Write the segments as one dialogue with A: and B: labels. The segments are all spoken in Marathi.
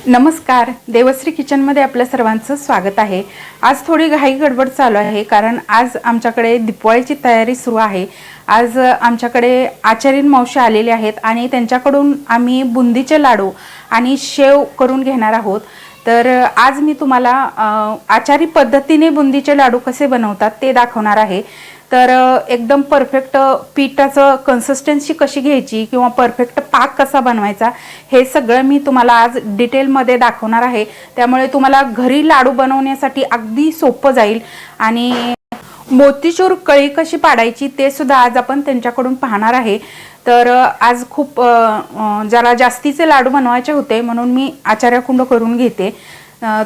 A: नमस्कार, देवश्री किचनमध्ये आपल्या सर्वांचं स्वागत आहे। आज थोडी घाई गडबड चालू आहे कारण आज आमच्याकडे दिवाळीची तयारी सुरू आहे। आज आमच्याकडे आचार्यन मावशी आलेले आहेत आणि त्यांच्याकडून आम्ही बुंदीचे लाडू आणि शेव करून घेणार आहोत। तर आज मी तुम्हाला आचारी पद्धतीने बुंदीचे लाडू कसे बनवतात ते दाखवणार आहे। तर एकदम परफेक्ट पीठाचं कन्सिस्टन्सी कशी घ्यायची किंवा परफेक्ट पाक कसा बनवायचा हे सगळं मी तुम्हाला आज डिटेलमध्ये दाखवणार आहे। त्यामुळे तुम्हाला घरी लाडू बनवण्यासाठी अगदी सोपं जाईल आणि मोतीचूर कळी कशी पाडायची ते सुद्धा आज आपण त्यांच्याकडून पाहणार आहे। तर आज खूप जरा जास्तीचे लाडू बनवायचे होते म्हणून मी आचार्यकुंड करून घेते।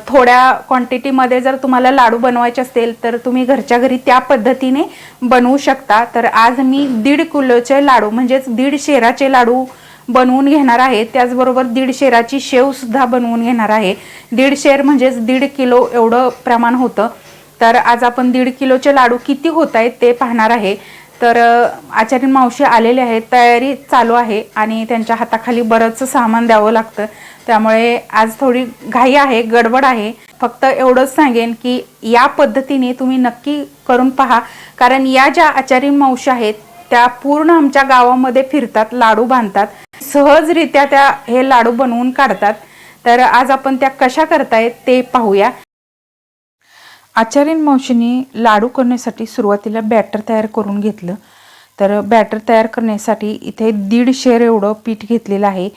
A: थोड्या क्वांटिटीमध्ये जर तुम्हाला लाडू बनवायचे असतील तर तुम्ही घरच्या घरी त्या पद्धतीने बनवू शकता। तर आज मी 1.5 किलोचे लाडू म्हणजेच 1.5 शेराचे लाडू बनवून घेणार आहे। त्याचबरोबर 1.5 शेराची शेव सुद्धा बनवून घेणार आहे। 1.5 शेर म्हणजेच 1.5 किलो एवढं प्रमाण होतं। तर आज आपण 1.5 किलोचे लाडू किती होत आहेत ते पाहणार आहे। तर आचार्य मावशी आलेले आहेत, तयारी चालू आहे आणि त्यांच्या हाताखाली बरंच सामान द्यावं लागतं। त्यामुळे आज थोडी घाई आहे, गडबड आहे। फक्त एवढंच सांगेन की या पद्धतीने तुम्ही नक्की करून पहा, कारण या ज्या आचार्य मावशी आहेत त्या पूर्ण आमच्या गावामध्ये फिरतात, लाडू बांधतात, सहजरित्या त्या हे लाडू बनवून काढतात। तर आज आपण त्या कशा करतायत ते पाहूया। आचार्यन मावशीने लाडू करण्यासाठी सुरुवातीला बॅटर तयार करून घेतलं। तर बॅटर तयार करण्यासाठी इथे 1.5 शेर एवढं पीठ घेतलेलं आहे।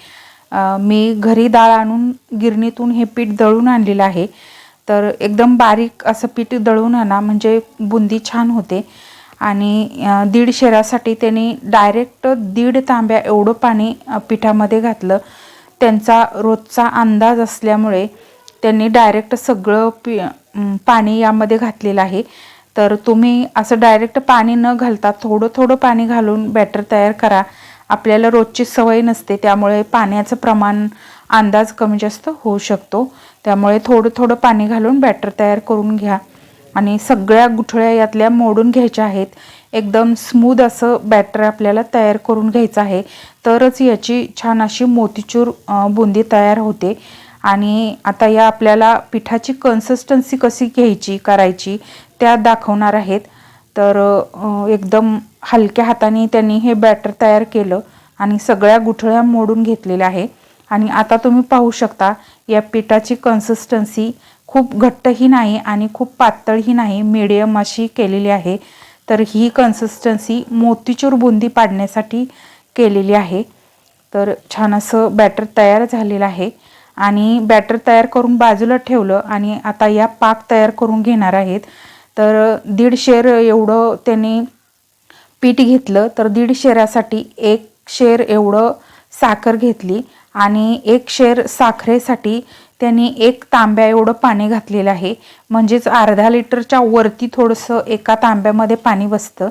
A: मी घरी डाळ आणून गिरणीतून हे पीठ दळून आणलेलं आहे। तर एकदम बारीक असं पीठ दळून आणा म्हणजे बुंदी छान होते। आणि 1.5 शेरासाठी त्यांनी डायरेक्ट 1.5 तांब्या एवढं पाणी पिठामध्ये घातलं। त्यांचा रोजचा अंदाज असल्यामुळे त्यांनी डायरेक्ट सगळं पाणी यामध्ये घातलेलं आहे। तर तुम्ही असं डायरेक्ट पाणी न घालता थोडं थोडं पाणी घालून बॅटर तयार करा। आपल्याला रोजची सवय नसते त्यामुळे पाण्याचं प्रमाण अंदाज कमी जास्त होऊ शकतो। त्यामुळे थोडं थोडं पाणी घालून बॅटर तयार करून घ्या आणि सगळ्या गुठळ्या यातल्या मोडून घ्यायच्या आहेत। एकदम स्मूथ असं बॅटर आपल्याला तयार करून घ्यायचं आहे, तरच याची छान अशी मोतीचूर बुंदी तयार होते। आणि आता या आपल्याला पिठाची कन्सिस्टन्सी कशी घ्यायची करायची त्या दाखवणार आहेत। तर एकदम हलक्या हाताने त्यांनी हे बॅटर तयार केलं आणि सगळ्या गुठळ्या मोडून घेतलेल्या आहे। आणि आता तुम्ही पाहू शकता या पिठाची कन्सिस्टन्सी खूप घट्टही नाही आणि खूप पातळही नाही, मीडियम अशी केलेली आहे। तर ही कन्सिस्टन्सी मोतीचूर बुंदी पाडण्यासाठी केलेली आहे। तर छान असं बॅटर तयार झालेलं आहे आणि बॅटर तयार करून बाजूला ठेवलं आणि आता या पाक तयार करून घेणार आहेत। तर 1.5 शेर एवढं त्यांनी पीठ घेतलं। तर 1.5 शेरासाठी 1 शेर एवढं साखर घेतली आणि 1 शेर साखरेसाठी त्यांनी 1 तांब्या एवढं पाणी घातलेलं आहे। म्हणजेच अर्धा लिटरच्या वरती थोडंसं एका तांब्यामध्ये पाणी बसतं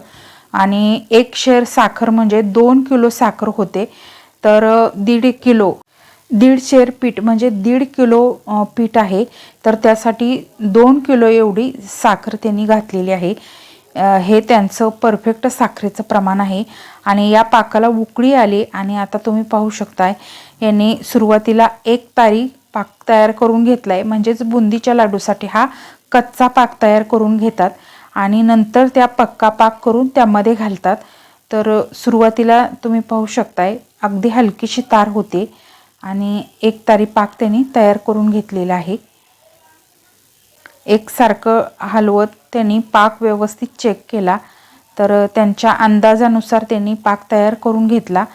A: आणि 1 शेर साखर म्हणजे 2 किलो साखर होते। तर 1.5 शेर पीठ म्हणजे 1.5 किलो पीठ आहे। तर त्यासाठी 2 किलो एवढी साखर त्यांनी घातलेली आहे। हे त्यांचं परफेक्ट साखरेचं प्रमाण आहे। आणि या पाकाला उकळी आली आणि आता तुम्ही पाहू शकताय यांनी सुरुवातीला 1 तारी पाक तयार करून घेतलाय। म्हणजेच बुंदीच्या लाडूसाठी हा कच्चा पाक तयार करून घेतात आणि नंतर त्या पक्का पाक करून त्यामध्ये घालतात। तर सुरुवातीला तुम्ही पाहू शकताय अगदी हलकीशी तार होते आणि 1 तारी पाक त्यांनी तयार करून घेतलेला आहे। एकसारखं हलवत त्यांनी पाक व्यवस्थित चेक केला। तर त्यांच्या अंदाजानुसार त्यांनी पाक तयार करून घेतला।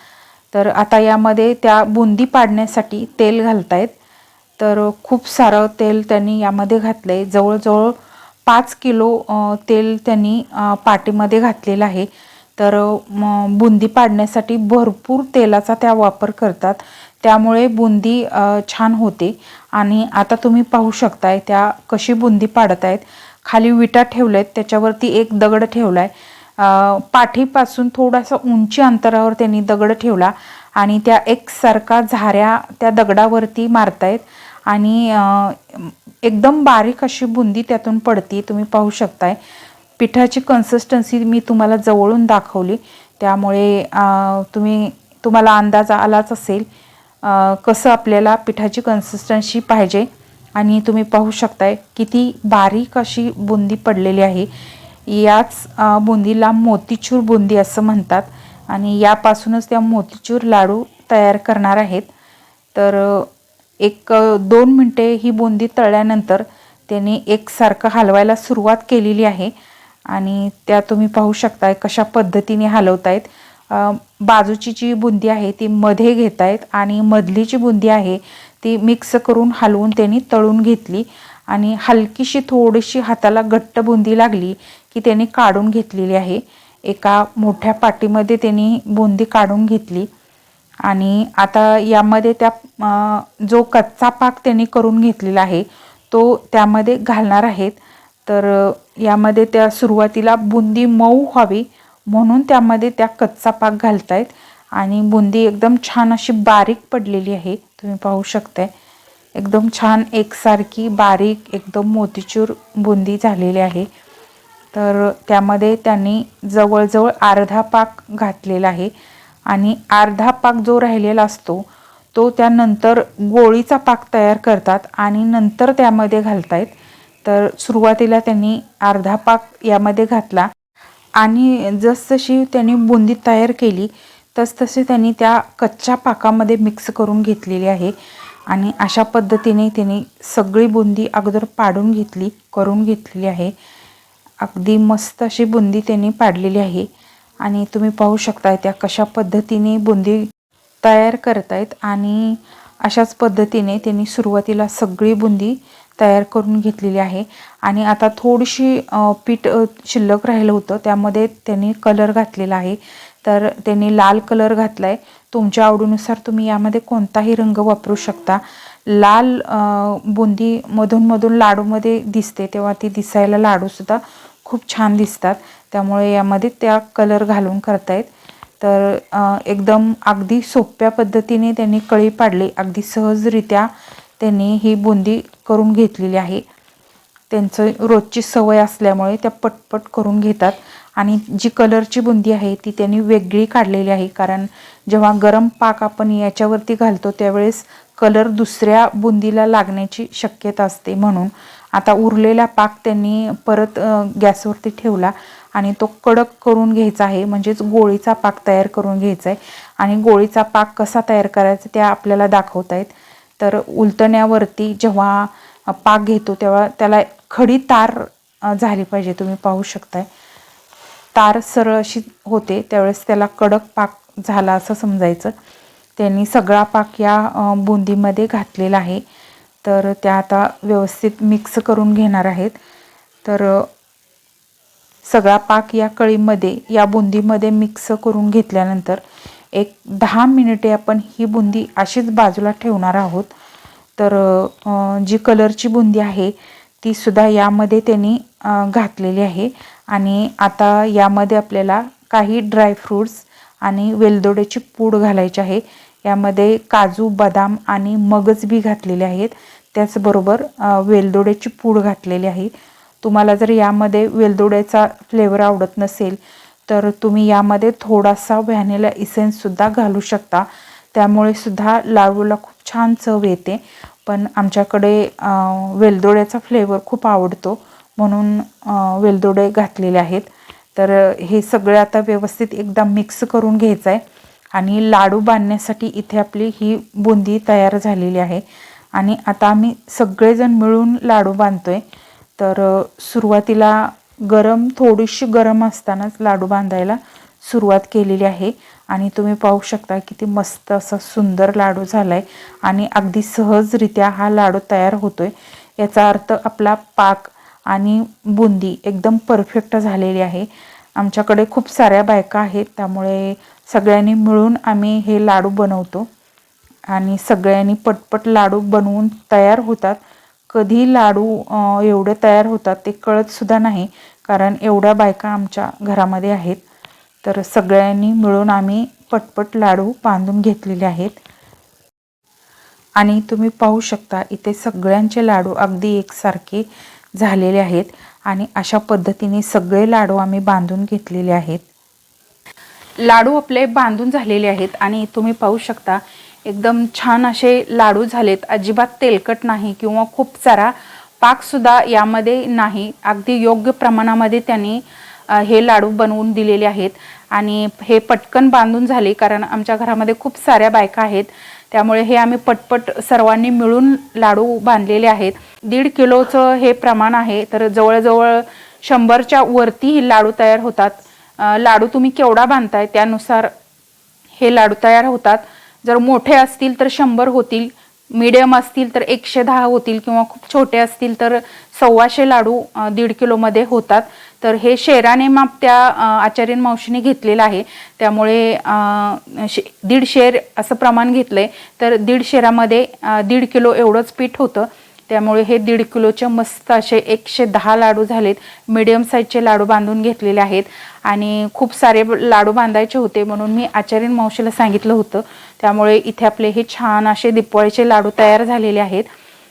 A: तर आता यामध्ये त्या बुंदी पाडण्यासाठी तेल घालतायत। तर खूप सारं तेल त्यांनी यामध्ये घातलंय, जवळजवळ 5 किलो तेल त्यांनी पाटीमध्ये घातलेलं आहे। तर बुंदी पाडण्यासाठी भरपूर तेलाचा त्या वापर करतात, त्यामुळे बुंदी छान होते। आणि आता तुम्ही पाहू शकताय त्या कशी बुंदी पाडत आहेत। खाली विटा ठेवल्यात, त्याच्यावरती एक दगड ठेवलाय। पाठीपासून थोडासा उंची अंतरावर त्यांनी दगड ठेवला आणि त्या एकसारखा झाऱ्या त्या दगडावरती मारतायत आणि एकदम बारीक अशी बुंदी त्यातून पडती, तुम्ही पाहू शकताय। पिठाची कन्सिस्टन्सी मी तुम्हाला जवळून दाखवली, त्यामुळे तुम्हाला अंदाज आलाच असेल। कसं आपल्याला पिठाची कन्सिस्टन्सी पाहिजे. आणि तुम्ही पाहू शकताय किती बारीक अशी बुंदी पडलेली आहे. याच बुंदीला मोतीचूर बुंदी असं म्हणतात आणि यापासूनच त्या मोतीचूर लाडू तयार करणार आहेत. तर 1-2 मिनटे ही बुंदी तळल्यानंतर त्यांनी एकसारखं हलवायला सुरुवात केलेली आहे आणि त्या तुम्ही पाहू शकताय कशा पद्धतीने हलवतायत. बाजूची जी बुंदी आहे ती मध्ये घेत आहेत आणि मधली जी बुंदी आहे ती मिक्स करून हलवून त्यांनी तळून घेतली आणि हलकीशी थोडीशी हाताला घट्ट बुंदी लागली की त्यांनी काढून घेतलेली आहे. एका मोठ्या पाटीमध्ये त्यांनी बुंदी काढून घेतली आणि आता यामध्ये त्या जो कच्चा पाक त्यांनी करून घेतलेला आहे तो त्यामध्ये घालणार आहेत. तर यामध्ये त्या सुरुवातीला बुंदी मऊ व्हावी म्हणून त्यामध्ये त्या कच्चा पाक घालतायत आणि बुंदी एकदम छान अशी बारीक पडलेली आहे. तुम्ही पाहू शकताय एकदम छान एकसारखी बारीक एकदम मोतीचूर बुंदी झालेली आहे. तर त्यामध्ये त्यांनी जवळजवळ अर्धा पाक घातलेला आहे आणि अर्धा पाक जो राहिलेला असतो तो त्यानंतर गोळीचा पाक तयार करतात आणि नंतर त्यामध्ये घालतायत. तर सुरुवातीला त्यांनी अर्धा पाक यामध्ये घातला आणि जसजशी त्यांनी बुंदी तयार केली तसतसे त्यांनी त्या कच्च्या पाकामध्ये मिक्स करून घेतलेली आहे आणि अशा पद्धतीने त्यांनी सगळी बुंदी अगोदर पाडून करून घेतलेली आहे. अगदी मस्त अशी बुंदी त्यांनी पाडलेली आहे आणि तुम्ही पाहू शकताय त्या कशा पद्धतीने बुंदी तयार करतायत आणि अशाच पद्धतीने त्यांनी सुरुवातीला सगळी बुंदी तयार करून घेतलेली आहे आणि आता थोडीशी पीठ शिल्लक राहिलं होतं त्यामध्ये त्यांनी कलर घातलेला आहे. तर त्यांनी लाल कलर घातलाय. तुमच्या आवडीनुसार तुम्ही यामध्ये कोणताही रंग वापरू शकता. लाल बुंदी मधून लाडूमध्ये दिसते तेव्हा ती दिसायला लाडूसुद्धा खूप छान दिसतात. त्यामुळे यामध्ये त्या कलर घालून करतायत. तर एकदम अगदी सोप्या पद्धतीने त्यांनी कळी पाडली. अगदी सहजरित्या त्यांनी ही बुंदी करून घेतलेली आहे. त्यांचं रोजची सवय असल्यामुळे त्या पटपट करून घेतात आणि जी कलरची बुंदी आहे ती त्यांनी वेगळी काढलेली आहे. कारण जेव्हा गरम पाक आपण याच्यावरती घालतो त्यावेळेस कलर दुसऱ्या बुंदीला लागण्याची शक्यता असते. म्हणून आता उरलेला पाक त्यांनी परत गॅसवरती ठेवला आणि तो कडक करून घ्यायचा आहे. म्हणजेच गोळीचा पाक तयार करून घ्यायचा आहे आणि गोळीचा पाक कसा तयार करायचा त्या आपल्याला दाखवत आहेत. तर उलटण्यावरती जेव्हा पाक घेतो तेव्हा त्याला खडी तार झाली पाहिजे. तुम्ही पाहू शकताय तार सरळ अशी होते त्यावेळेस त्याला कडक पाक झाला असं समजायचं. त्यांनी सगळा पाक या बुंदीमध्ये घातलेला आहे. तर त्या आता व्यवस्थित मिक्स करून घेणार आहेत. तर सगळा पाक या कळीमध्ये या बुंदीमध्ये मिक्स करून घेतल्यानंतर 10 मिनिटे आपण ही बुंदी अशीच बाजूला ठेवणार आहोत. तर जी कलरची बुंदी आहे ती सुद्धा यामध्ये त्यांनी घातलेली आहे आणि आता यामध्ये आपल्याला काही ड्रायफ्रूट्स आणि वेलदोड्याची पूड घालायची आहे. यामध्ये काजू, बदाम आणि मगज बी घातलेले आहेत. त्याचबरोबर वेलदोड्याची पूड घातलेली आहे. तुम्हाला जर यामध्ये वेलदोड्याचा फ्लेवर आवडत नसेल तर तुम्ही यामध्ये थोडासा व्हॅनिला इसेन्ससुद्धा घालू शकता. त्यामुळे सुद्धा लाडूला खूप छान चव येते. पण आमच्याकडे वेलदोड्याचा फ्लेवर खूप आवडतो म्हणून वेलदोडे घातलेले आहेत. तर हे सगळे आता व्यवस्थित एकदा मिक्स करून घ्यायचं आहे आणि लाडू बांधण्यासाठी इथे आपली ही बुंदी तयार झालेली आहे आणि आता आम्ही सगळेजण मिळून लाडू बांधतोय. तर सुरुवातीला थोडीशी गरम असतानाच लाडू बांधायला सुरुवात केलेली आहे आणि तुम्ही पाहू शकता किती मस्त असा सुंदर लाडू झालाय आणि अगदी सहजरित्या हा लाडू तयार होतोय. याचा अर्थ आपला पाक आणि बुंदी एकदम परफेक्ट झालेली आहे. आमच्याकडे खूप साऱ्या बायका आहेत त्यामुळे सगळ्यांनी मिळून आम्ही हे लाडू बनवतो आणि सगळ्यांनी पटपट लाडू बनवून तयार होतात. कधी लाडू एवढे तयार होतात ते कळत सुद्धा नाही कारण एवढ्या बायका आमच्या घरामध्ये आहेत. तर सगळ्यांनी मिळून आम्ही पटपट लाडू बांधून घेतलेले आहेत आणि तुम्ही पाहू शकता इथे सगळ्यांचे लाडू अगदी एकसारखे झालेले आहेत आणि अशा पद्धतीने सगळे लाडू आम्ही बांधून घेतलेले आहेत. लाडू आपले बांधून झालेले आहेत आणि तुम्ही पाहू शकता एकदम छान असे लाडू झालेत, अजिबात तेलकट नाही किंवा खूप सारा पाकसुद्धा यामध्ये नाही, अगदी योग्य प्रमाणामध्ये त्यांनी हे लाडू बनवून दिलेले आहेत। आणि हे पटकन बांधून झाले कारण आमच्या घरामध्ये खूप साऱ्या बायका आहेत, त्यामुळे हे आम्ही पटपट सर्वांनी मिळून लाडू बांधलेले आहेत। 1.5 किलोचं हे प्रमाण आहे, तर जवळजवळ 100च्या वरती हे लाडू तयार होतात। लाडू तुम्ही केवढा बांधताय त्यानुसार हे लाडू तयार होतात। जर मोठे असतील तर 100 होतील, मीडियम असतील तर 110 होतील किंवा खूप छोटे असतील तर 125 लाडू 1.5 किलोमध्ये होतात। तर हे शेराने माप त्या आचार्यन मावशीने घेतलेलं आहे, त्यामुळे 1.5 शेर असं प्रमाण घेतलंय, तर 1.5 शेरामध्ये 1.5 किलो एवढंच पीठ होतं। त्यामुळे हे 1.5 किलोचे मस्त असे 110 लाडू झालेत। मीडियम साईजचे लाडू बांधून घेतलेले आहेत आणि खूप सारे लाडू बांधायचे होते म्हणून मी आचार्यन मावशीला सांगितलं होतं, त्यामुळे इथे आपले हे छान असे दिपवळीचे लाडू तयार झालेले आहेत।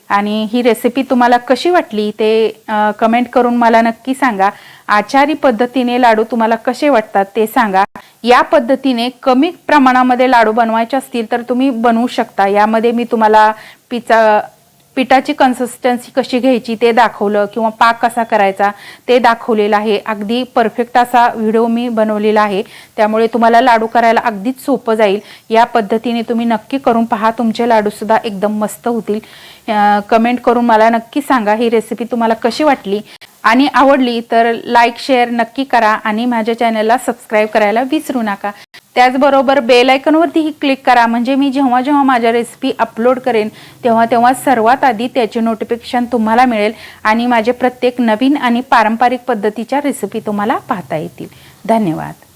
A: आणि ही रेसिपी तुम्हाला कशी वाटली ते कमेंट करून मला नक्की सांगा। आचारी पद्धतीने लाडू तुम्हाला कसे वाटतात ते सांगा। या पद्धतीने कमी प्रमाणामध्ये लाडू बनवायचे असतील तर तुम्ही बनवू शकता। यामध्ये मी तुम्हाला पिठाची कन्सिस्टन्सी कशी घ्यायची ते दाखवलं किंवा पाक कसा करायचा ते दाखवलेलं आहे। अगदी परफेक्ट असा व्हिडिओ मी बनवलेला आहे, त्यामुळे तुम्हाला लाडू करायला अगदीच सोपं जाईल। या पद्धतीने तुम्ही नक्की करून पहा, तुमचे लाडू सुद्धा एकदम मस्त होतील। कमेंट करून मला नक्की सांगा ही रेसिपी तुम्हाला कशी वाटली आणि आवडली तर लाईक शेअर नक्की करा आणि माझ्या चॅनलला सबस्क्राईब करायला विसरू नका। त्याचबरोबर बेल आयकॉनवरतीही क्लिक करा, म्हणजे मी जेव्हा जेव्हा माझ्या रेसिपी अपलोड करेन तेव्हा तेव्हा सर्वात आधी त्याचे नोटिफिकेशन तुम्हाला मिळेल आणि माझे प्रत्येक नवीन आणि पारंपरिक पद्धतीच्या रेसिपी तुम्हाला पाहता येतील। धन्यवाद।